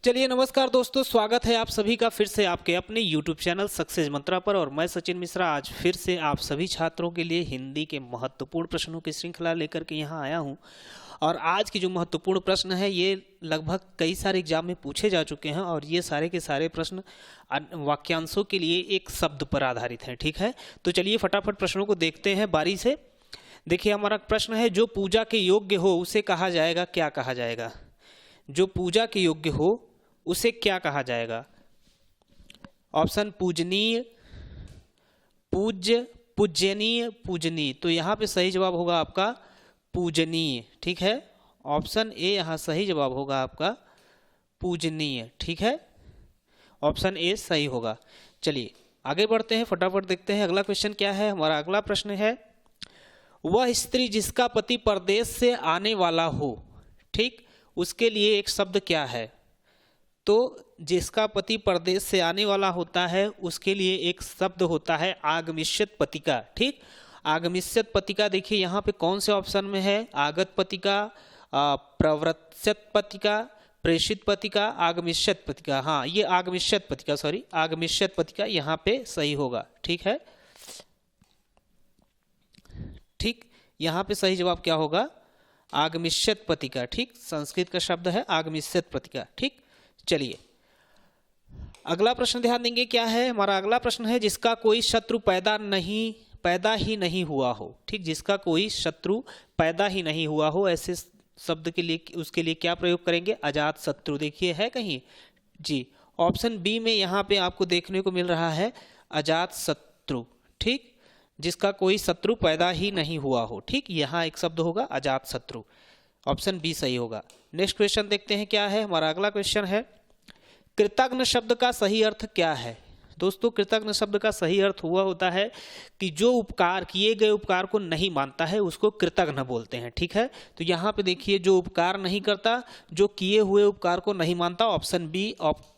चलिए नमस्कार दोस्तों, स्वागत है आप सभी का फिर से आपके अपने YouTube चैनल सक्सेस मंत्रा पर। और मैं सचिन मिश्रा आज फिर से आप सभी छात्रों के लिए हिंदी के महत्वपूर्ण प्रश्नों की श्रृंखला लेकर के यहाँ आया हूँ। और आज की जो महत्वपूर्ण प्रश्न है ये लगभग कई सारे एग्जाम में पूछे जा चुके हैं और ये सारे के सारे प्रश्न वाक्यांशों के लिए एक शब्द पर आधारित हैं। ठीक है, तो चलिए फटाफट प्रश्नों को देखते हैं बारी से। देखिए हमारा प्रश्न है, जो पूजा के योग्य हो उसे कहा जाएगा, क्या कहा जाएगा? जो पूजा के योग्य हो उसे क्या कहा जाएगा? ऑप्शन पूजनीय, पूज्य, पूजनीय, पूजनीय। तो यहाँ पे सही जवाब होगा आपका पूजनीय। ठीक है, ऑप्शन ए यहाँ सही जवाब होगा आपका पूजनीय। ठीक है, ऑप्शन ए सही होगा। चलिए आगे बढ़ते हैं, फटाफट देखते हैं अगला क्वेश्चन क्या है। हमारा अगला प्रश्न है, वह स्त्री जिसका पति परदेश से आने वाला हो, ठीक, उसके लिए एक शब्द क्या है? तो जिसका पति परदेश से आने वाला होता है उसके लिए एक शब्द होता है आगमिष्यत पतिका। ठीक, आगमिष्यत पतिका देखिए यहाँ पे कौन से ऑप्शन में है? आगत पतिका, प्रव्रत्स्यत पतिका, प्रेषित पतिका, आगमिष्यत पतिका। हाँ, ये आगमिष्यत पतिका, सॉरी आगमिष्यत पतिका यहाँ पे सही होगा। ठीक है, ठीक, यहाँ पे सही जवाब क्या होगा? आगमिष्यत पतिका। ठीक, संस्कृत का शब्द है आगमिष्यत पतिका। ठीक, चलिए अगला प्रश्न ध्यान देंगे क्या है। हमारा अगला प्रश्न है, जिसका कोई शत्रु पैदा ही नहीं हुआ हो। ठीक, जिसका कोई शत्रु पैदा ही नहीं हुआ हो, ऐसे शब्द के लिए उसके लिए क्या प्रयोग करेंगे? अजात शत्रु। देखिए है कहीं जी, ऑप्शन बी में यहाँ पे आपको देखने को मिल रहा है अजात शत्रु। ठीक, जिसका कोई शत्रु पैदा ही नहीं हुआ हो। ठीक, यहाँ एक शब्द होगा अजात शत्रु, ऑप्शन बी सही होगा। नेक्स्ट क्वेश्चन देखते हैं क्या है। हमारा अगला क्वेश्चन है, कृतज्ञ शब्द का सही अर्थ क्या है? दोस्तों कृतज्ञ शब्द का सही अर्थ हुआ होता है कि जो उपकार किए गए उपकार को नहीं मानता है उसको कृतज्ञ बोलते हैं। ठीक है, तो यहाँ पे देखिए जो उपकार नहीं करता, जो किए हुए उपकार को नहीं मानता, ऑप्शन बी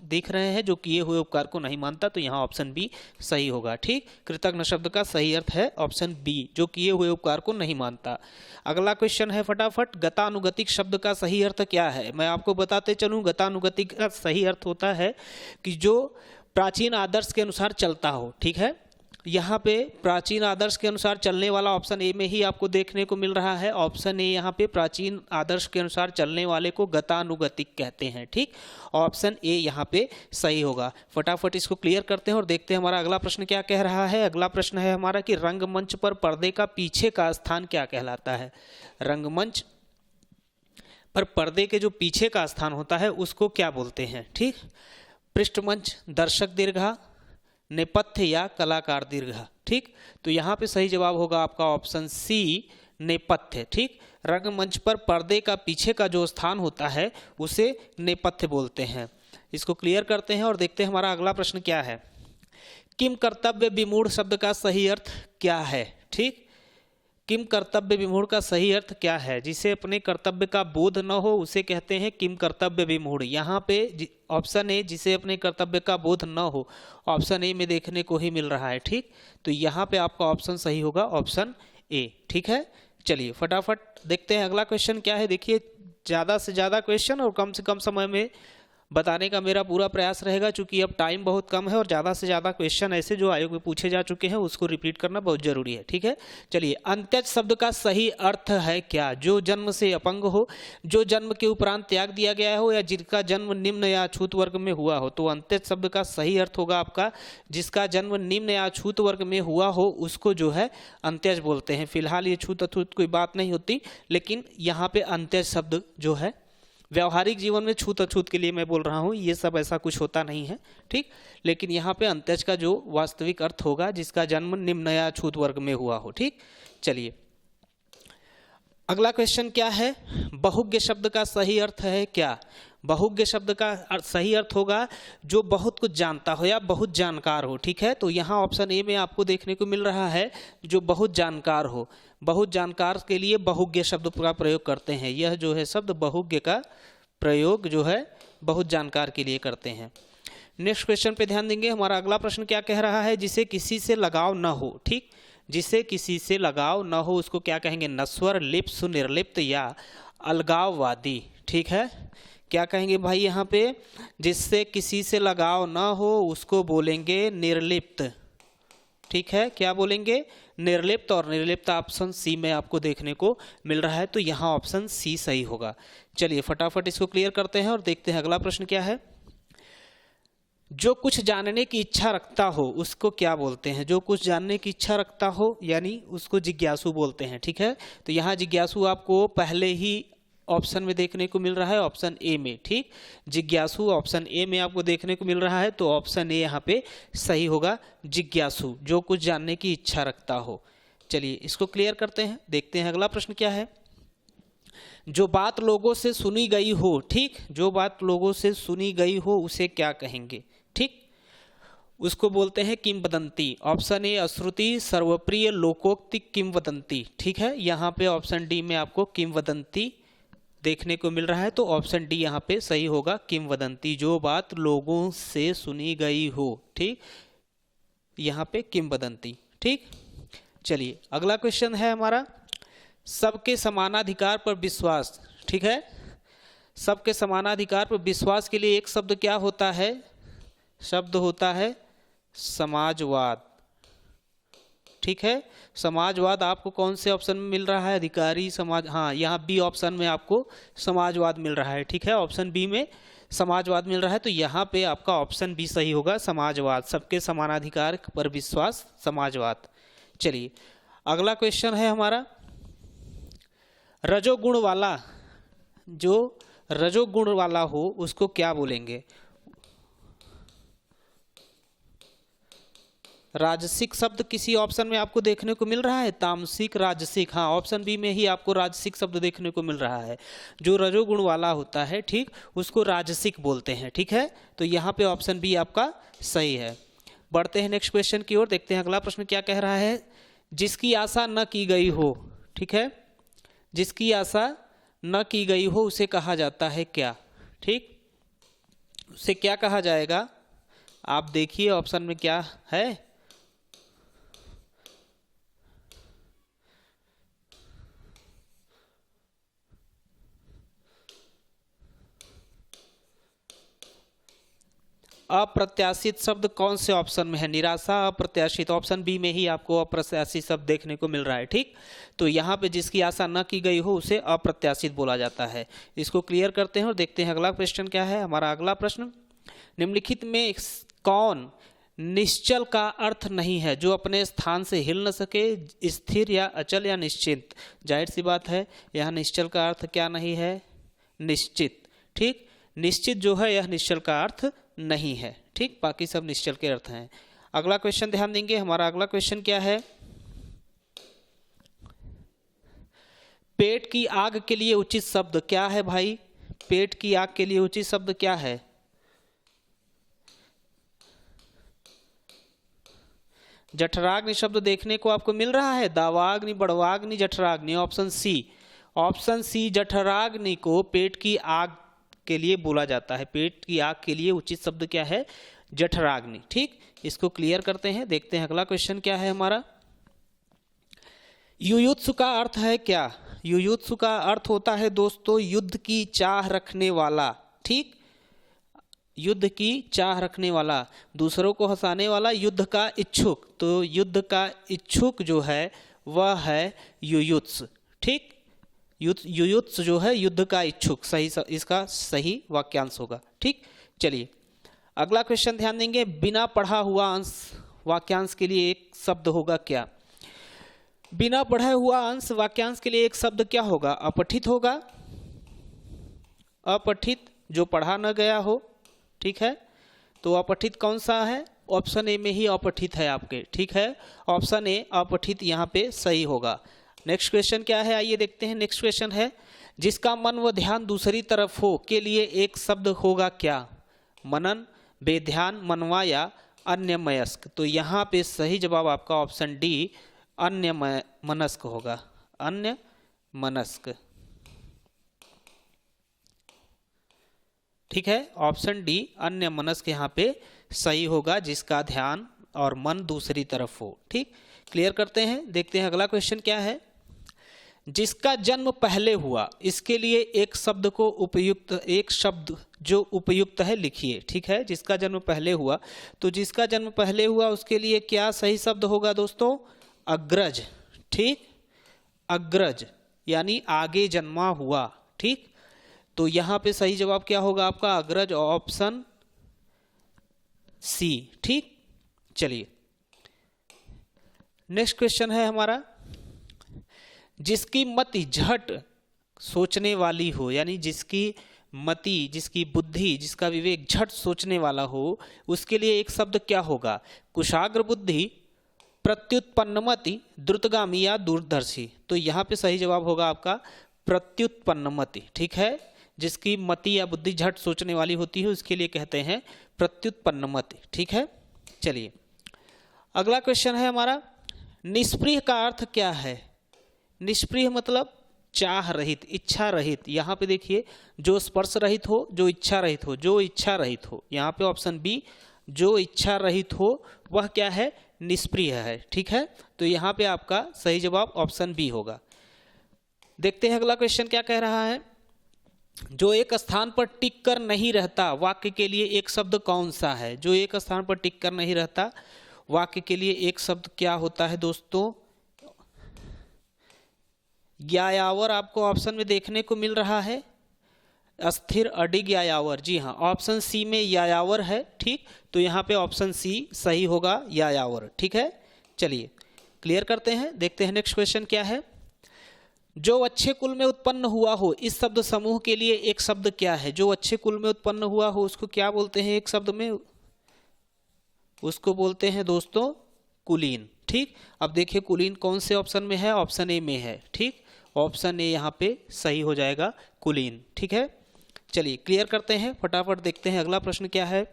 देख रहे हैं, जो किए हुए उपकार को नहीं मानता, तो यहाँ ऑप्शन बी सही होगा। ठीक, कृतज्ञ शब्द का सही अर्थ है ऑप्शन बी, जो किए हुए उपकार को नहीं मानता। अगला क्वेश्चन है फटाफट, गतानुगतिक शब्द का सही अर्थ क्या है? मैं आपको बताते चलूं, गतानुगतिक का सही अर्थ होता है कि जो प्राचीन आदर्श के अनुसार चलता हो। ठीक है, यहाँ पे प्राचीन आदर्श के अनुसार चलने वाला ऑप्शन ए में ही आपको देखने को मिल रहा है। ऑप्शन ए यहाँ पे प्राचीन आदर्श के अनुसार चलने वाले को गतानुगतिक कहते हैं। ठीक, ऑप्शन ए यहाँ पे सही होगा। फटाफट इसको क्लियर करते हैं और देखते हैं हमारा अगला प्रश्न क्या कह रहा है। अगला प्रश्न है हमारा कि रंगमंच पर पर्दे का पीछे का स्थान क्या कहलाता है? रंगमंच पर पर्दे के जो पीछे का स्थान होता है उसको क्या बोलते हैं? ठीक, पृष्ठमंच, दर्शक दीर्घा, नेपथ्य या कलाकार दीर्घा। ठीक, तो यहाँ पे सही जवाब होगा आपका ऑप्शन सी, नेपथ्य। ठीक, रंगमंच पर पर्दे का पीछे का जो स्थान होता है उसे नेपथ्य बोलते हैं। इसको क्लियर करते हैं और देखते हैं हमारा अगला प्रश्न क्या है। किम कर्तव्य विमूढ़ शब्द का सही अर्थ क्या है? ठीक, किम कर्तव्य विमूढ़ का सही अर्थ क्या है? जिसे अपने कर्तव्य का बोध न हो उसे कहते हैं किम कर्तव्य विमूढ़। यहाँ पे ऑप्शन ए, जिसे अपने कर्तव्य का बोध न हो, ऑप्शन ए में देखने को ही मिल रहा है। ठीक, तो यहाँ पे आपका ऑप्शन सही होगा ऑप्शन ए। ठीक है, चलिए फटाफट देखते हैं अगला क्वेश्चन क्या है। देखिए ज़्यादा से ज़्यादा क्वेश्चन और कम से कम समय में बताने का मेरा पूरा प्रयास रहेगा, क्योंकि अब टाइम बहुत कम है और ज़्यादा से ज़्यादा क्वेश्चन ऐसे जो आयोग में पूछे जा चुके हैं उसको रिपीट करना बहुत जरूरी है। ठीक है, चलिए अंत्यज शब्द का सही अर्थ है क्या? जो जन्म से अपंग हो, जो जन्म के उपरांत त्याग दिया गया हो, या जिसका जन्म निम्न या छूत वर्ग में हुआ हो। तो अंत्यज शब्द का सही अर्थ होगा आपका जिसका जन्म निम्न या छूत वर्ग में हुआ हो उसको जो है अंत्यज बोलते हैं। फिलहाल ये छूत अछूत कोई बात नहीं होती, लेकिन यहाँ पे अंत्यज शब्द जो है व्यवहारिक जीवन में छूत अछूत के लिए मैं बोल रहा हूँ, ये सब ऐसा कुछ होता नहीं है। ठीक, लेकिन यहाँ पे अंत्यज का जो वास्तविक अर्थ होगा जिसका जन्म निम्न या छूत वर्ग में हुआ हो। ठीक, चलिए अगला क्वेश्चन क्या है। बहुज्ञ शब्द का सही अर्थ है क्या? बहुज्ञ शब्द का सही अर्थ होगा जो बहुत कुछ जानता हो या बहुत जानकार हो। ठीक है, तो यहाँ ऑप्शन ए में आपको देखने को मिल रहा है जो बहुत जानकार हो। बहुत जानकार के लिए बहुज्ञ शब्द का प्रयोग करते हैं। यह जो है शब्द बहुज्ञ का प्रयोग जो है बहुत जानकार के लिए करते हैं। नेक्स्ट क्वेश्चन पे ध्यान देंगे। हमारा अगला प्रश्न क्या कह रहा है? जिसे किसी से लगाव न हो। ठीक, जिसे किसी से लगाव न हो उसको क्या कहेंगे? नश्वर, लिप्त, निर्लिप्त या अलगाववादी। ठीक है, क्या कहेंगे भाई यहाँ पे? जिससे किसी से लगाव ना हो उसको बोलेंगे निर्लिप्त। ठीक है, क्या बोलेंगे? निर्लिप्त। और निर्लिप्त ऑप्शन सी में आपको देखने को मिल रहा है, तो यहाँ ऑप्शन सी सही होगा। चलिए फटाफट इसको क्लियर करते हैं और देखते हैं अगला प्रश्न क्या है। जो कुछ जानने की इच्छा रखता हो उसको क्या बोलते हैं? जो कुछ जानने की इच्छा रखता हो यानी उसको जिज्ञासु बोलते हैं। ठीक है, तो यहाँ जिज्ञासु आपको पहले ही ऑप्शन में देखने को मिल रहा है, ऑप्शन ए में। ठीक, जिज्ञासु ऑप्शन ए में आपको देखने को मिल रहा है, तो ऑप्शन ए यहाँ पे सही होगा, जिज्ञासु, जो कुछ जानने की इच्छा रखता हो। चलिए इसको क्लियर करते हैं, देखते हैं अगला प्रश्न क्या है। जो बात लोगों से सुनी गई हो, ठीक, जो बात लोगों से सुनी गई हो उसे क्या कहेंगे? ठीक, उसको बोलते हैं किंवदंती। ऑप्शन ए अश्रुति, सर्वप्रिय, लोकोक्ति, किंवदंती। ठीक है, यहाँ पे ऑप्शन डी में आपको किंवदंती देखने को मिल रहा है, तो ऑप्शन डी यहाँ पे सही होगा, किंवदंती, जो बात लोगों से सुनी गई हो। ठीक, यहाँ पे किंवदंती। ठीक, चलिए अगला क्वेश्चन है हमारा, सबके समानाधिकार पर विश्वास। ठीक है, सबके समानाधिकार पर विश्वास के लिए एक शब्द क्या होता है? शब्द होता है समाजवाद। ठीक है, समाजवाद आपको कौन से ऑप्शन में मिल रहा है? अधिकारी समाज, हाँ यहाँ बी ऑप्शन में आपको समाजवाद मिल रहा है। ठीक है, ऑप्शन बी में समाजवाद मिल रहा है, तो यहाँ पे आपका ऑप्शन बी सही होगा, समाजवाद, सबके समानाधिकार पर विश्वास, समाजवाद। चलिए अगला क्वेश्चन है हमारा, रजोगुण वाला, जो रजोगुण वाला हो उसको क्या बोलेंगे? राजसिक शब्द किसी ऑप्शन में आपको देखने को मिल रहा है, तामसिक, राजसिक, हाँ ऑप्शन बी में ही आपको राजसिक शब्द देखने को मिल रहा है। जो रजोगुण वाला होता है, ठीक, उसको राजसिक बोलते हैं। ठीक है, तो यहाँ पे ऑप्शन बी आपका सही है। बढ़ते हैं नेक्स्ट क्वेश्चन की ओर, देखते हैं अगला प्रश्न क्या कह रहा है। जिसकी आशा न की गई हो, ठीक है, जिसकी आशा न की गई हो उसे कहा जाता है क्या? ठीक, उसे क्या कहा जाएगा? आप देखिए ऑप्शन में क्या है। अप्रत्याशित शब्द कौन से ऑप्शन में है? निराशा, अप्रत्याशित, ऑप्शन बी में ही आपको अप्रत्याशित शब्द देखने को मिल रहा है। ठीक, तो यहाँ पे जिसकी आशा न की गई हो उसे अप्रत्याशित बोला जाता है। इसको क्लियर करते हैं और देखते हैं अगला क्वेश्चन क्या है हमारा। अगला प्रश्न, निम्नलिखित में कौन निश्चल का अर्थ नहीं है? जो अपने स्थान से हिल न सके, स्थिर या अचल या निश्चित। जाहिर सी बात है यहाँ निश्चल का अर्थ क्या नहीं है? निश्चित। ठीक, निश्चित जो है यह निश्चल का अर्थ नहीं है। ठीक, बाकी सब निश्चल के अर्थ हैं। अगला क्वेश्चन ध्यान देंगे, हमारा अगला क्वेश्चन क्या है। पेट की आग के लिए उचित शब्द क्या है भाई? पेट की आग के लिए उचित शब्द क्या है? जठराग्नि शब्द देखने को आपको मिल रहा है, दावाग्नि, बड़वाग्नि, जठराग्नि, ऑप्शन सी। ऑप्शन सी जठराग्नि को पेट की आग के लिए बोला जाता है। पेट की आग के लिए उचित शब्द क्या है? जठराग्नि। ठीक, इसको क्लियर करते हैं, देखते हैं अगला क्वेश्चन क्या है हमारा। युयुत्सु का अर्थ है क्या? युयुत्सु का अर्थ होता है दोस्तों युद्ध की चाह रखने वाला। ठीक, युद्ध की चाह रखने वाला, दूसरों को हंसाने वाला, युद्ध का इच्छुक। तो युद्ध का इच्छुक जो है वह है युयुत्स। ठीक, युयुत्स जो है युद्ध का इच्छुक, सही, इसका सही वाक्यांश होगा। ठीक, चलिए अगला क्वेश्चन ध्यान देंगे। बिना पढ़ा हुआ अंश वाक्यांश के लिए एक शब्द होगा क्या? बिना पढ़ा हुआ अंश वाक्यांश के लिए एक शब्द क्या होगा? अपठित होगा। अपठित, जो पढ़ा न गया हो। ठीक है, तो अपठित कौन सा है? ऑप्शन ए में ही अपठित है आपके। ठीक है, ऑप्शन ए अपठित यहाँ पे सही होगा। नेक्स्ट क्वेश्चन क्या है, आइए देखते हैं। नेक्स्ट क्वेश्चन है, जिसका मन व ध्यान दूसरी तरफ हो के लिए एक शब्द होगा क्या? मनन, बेध्यान, मनवा या अन्यमनस्क। तो यहाँ पे सही जवाब आपका ऑप्शन डी अन्यमनस्क होगा, अन्यमनस्क। ठीक है, ऑप्शन डी अन्यमनस्क यहाँ पे सही होगा, जिसका ध्यान और मन दूसरी तरफ हो। ठीक, क्लियर करते हैं, देखते हैं अगला क्वेश्चन क्या है। जिसका जन्म पहले हुआ, इसके लिए एक शब्द को उपयुक्त, एक शब्द जो उपयुक्त है लिखिए। ठीक है, जिसका जन्म पहले हुआ, तो जिसका जन्म पहले हुआ उसके लिए क्या सही शब्द होगा दोस्तों? अग्रज। ठीक, अग्रज यानी आगे जन्मा हुआ। ठीक, तो यहां पे सही जवाब क्या होगा आपका? अग्रज, ऑप्शन सी। ठीक, चलिए नेक्स्ट क्वेश्चन है हमारा, जिसकी मति झट सोचने वाली हो, यानी जिसकी मति, जिसकी बुद्धि, जिसका विवेक झट सोचने वाला हो, उसके लिए एक शब्द क्या होगा? कुशाग्र बुद्धि, प्रत्युत्पन्नमति, द्रुतगामी या दूरदर्शी। तो यहाँ पे सही जवाब होगा आपका प्रत्युत्पन्नमति। ठीक है, जिसकी मति या बुद्धि झट सोचने वाली होती है उसके लिए कहते हैं प्रत्युत्पन्नमति। ठीक है, चलिए अगला क्वेश्चन है हमारा, निष्प्रिय का अर्थ क्या है? निष्प्रिय मतलब चाह रहित, इच्छा रहित। यहाँ पे देखिए, जो स्पर्श रहित हो, जो इच्छा रहित हो, जो इच्छा रहित हो। यहाँ पे ऑप्शन बी, जो इच्छा रहित हो वह क्या है? निष्प्रिय है। ठीक है, तो यहाँ पे आपका सही जवाब ऑप्शन बी होगा। देखते हैं अगला क्वेश्चन क्या कह रहा है, जो एक स्थान पर टिक कर नहीं रहता, वाक्य के लिए एक शब्द कौन सा है? जो एक स्थान पर टिक कर नहीं रहता, वाक्य के लिए एक शब्द क्या होता है दोस्तों? यायावर आपको ऑप्शन में देखने को मिल रहा है, अस्थिर, अडिग, यायावर। जी हाँ, ऑप्शन सी में यायावर है। ठीक, तो यहाँ पे ऑप्शन सी सही होगा, यायावर। ठीक है, चलिए क्लियर करते हैं, देखते हैं नेक्स्ट क्वेश्चन क्या है। जो अच्छे कुल में उत्पन्न हुआ हो, इस शब्द समूह के लिए एक शब्द क्या है? जो अच्छे कुल में उत्पन्न हुआ हो उसको क्या बोलते हैं एक शब्द में? उसको बोलते हैं दोस्तों कुलीन। ठीक, अब देखिए कुलीन कौन से ऑप्शन में है? ऑप्शन ए में है। ठीक, ऑप्शन ए यहाँ पे सही हो जाएगा, कुलीन। ठीक है, चलिए क्लियर करते हैं, फटाफट देखते हैं अगला प्रश्न क्या है।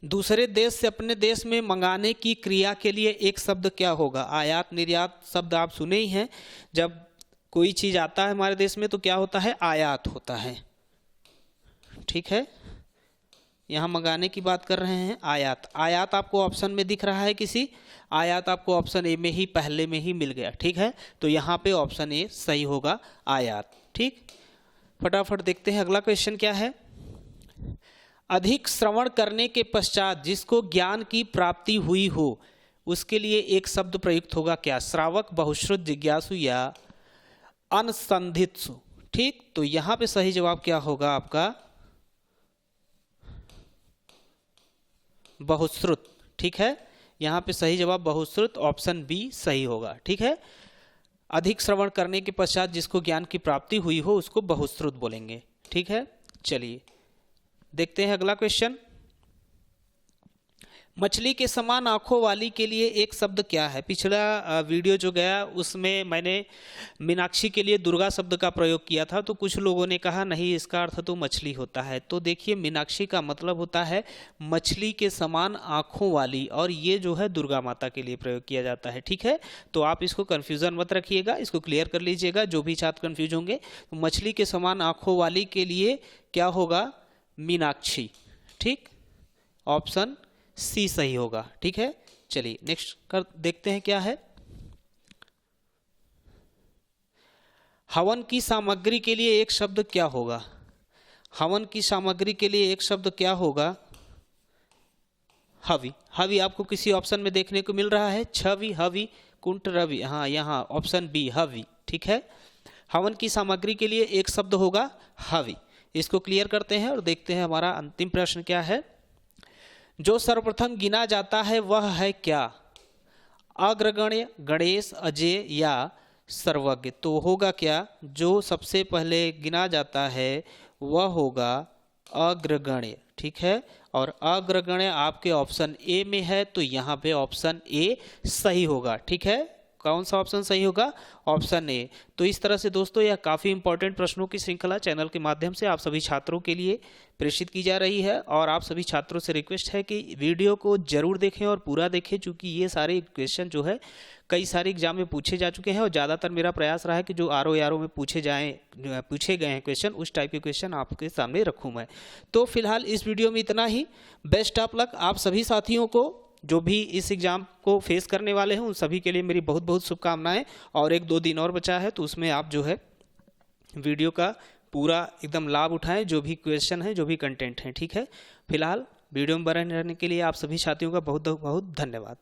दूसरे देश से अपने देश में मंगाने की क्रिया के लिए एक शब्द क्या होगा? आयात निर्यात शब्द आप सुने ही हैं, जब कोई चीज आता है हमारे देश में तो क्या होता है? आयात होता है। ठीक है, यहाँ मंगाने की बात कर रहे हैं, आयात। आयात आपको ऑप्शन में दिख रहा है किसी? आयात आपको ऑप्शन ए में ही, पहले में ही मिल गया। ठीक है, तो यहाँ पे ऑप्शन ए सही होगा, आयात। ठीक, फटाफट देखते हैं अगला क्वेश्चन क्या है। अधिक श्रवण करने के पश्चात जिसको ज्ञान की प्राप्ति हुई हो, उसके लिए एक शब्द प्रयुक्त होगा क्या? श्रावक, बहुश्रुत, जिज्ञासु या अनुसंधित्सु। ठीक, तो यहाँ पे सही जवाब क्या होगा आपका? बहुश्रुत। ठीक है, यहाँ पे सही जवाब बहुश्रुत, ऑप्शन बी सही होगा। ठीक है, अधिक श्रवण करने के पश्चात जिसको ज्ञान की प्राप्ति हुई हो उसको बहुश्रुत बोलेंगे। ठीक है, चलिए देखते हैं अगला क्वेश्चन। मछली के समान आंखों वाली के लिए एक शब्द क्या है? पिछला वीडियो जो गया उसमें मैंने मीनाक्षी के लिए दुर्गा शब्द का प्रयोग किया था, तो कुछ लोगों ने कहा नहीं इसका अर्थ तो मछली होता है। तो देखिए मीनाक्षी का मतलब होता है मछली के समान आंखों वाली, और ये जो है दुर्गा माता के लिए प्रयोग किया जाता है। ठीक है, तो आप इसको कन्फ्यूजन मत रखिएगा, इसको क्लियर कर लीजिएगा जो भी छात्र कन्फ्यूज होंगे। तो मछली के समान आंखों वाली के लिए क्या होगा? मीनाक्षी। ठीक, ऑप्शन सी सही होगा। ठीक है, चलिए नेक्स्ट कर देखते हैं क्या है। हवन की सामग्री के लिए एक शब्द क्या होगा? हवन की सामग्री के लिए एक शब्द क्या होगा? हवि। हवि आपको किसी ऑप्शन में देखने को मिल रहा है? छवि, हवि, कुंठ, रवि। हाँ, यहाँ ऑप्शन बी हवि। ठीक है, हवन की सामग्री के लिए एक शब्द होगा हवि। इसको क्लियर करते हैं और देखते हैं हमारा अंतिम प्रश्न क्या है। जो सर्वप्रथम गिना जाता है वह है क्या? अग्रगण्य, गणेश, अजय या सर्वज्ञ। तो होगा क्या? जो सबसे पहले गिना जाता है वह होगा अग्रगण्य। ठीक है, और अग्रगण्य आपके ऑप्शन ए में है, तो यहाँ पे ऑप्शन ए सही होगा। ठीक है, कौन सा ऑप्शन सही होगा? Option A. तो इस तरह से दोस्तों यह काफ़ी इंपॉर्टेंट प्रश्नों की श्रृंखला चैनल के माध्यम से आप सभी छात्रों के लिए प्रेषित की जा रही है, और आप सभी छात्रों से रिक्वेस्ट है कि वीडियो को जरूर देखें और पूरा देखें, क्योंकि ये सारे क्वेश्चन जो है कई सारे एग्जाम में पूछे जा चुके हैं, और ज़्यादातर मेरा प्रयास रहा है कि जो आरओ में पूछे गए हैं क्वेश्चन, उस टाइप के क्वेश्चन आपके सामने रखूँ मैं। तो फिलहाल इस वीडियो में इतना ही। बेस्ट ऑफ लक आप सभी साथियों को। जो भी इस एग्ज़ाम को फेस करने वाले हैं उन सभी के लिए मेरी बहुत बहुत शुभकामनाएं। और 1-2 दिन और बचा है, तो उसमें आप जो है वीडियो का पूरा एकदम लाभ उठाएं, जो भी क्वेश्चन है, जो भी कंटेंट है, ठीक है। फिलहाल वीडियो में बने रहने के लिए आप सभी साथियों का बहुत बहुत धन्यवाद।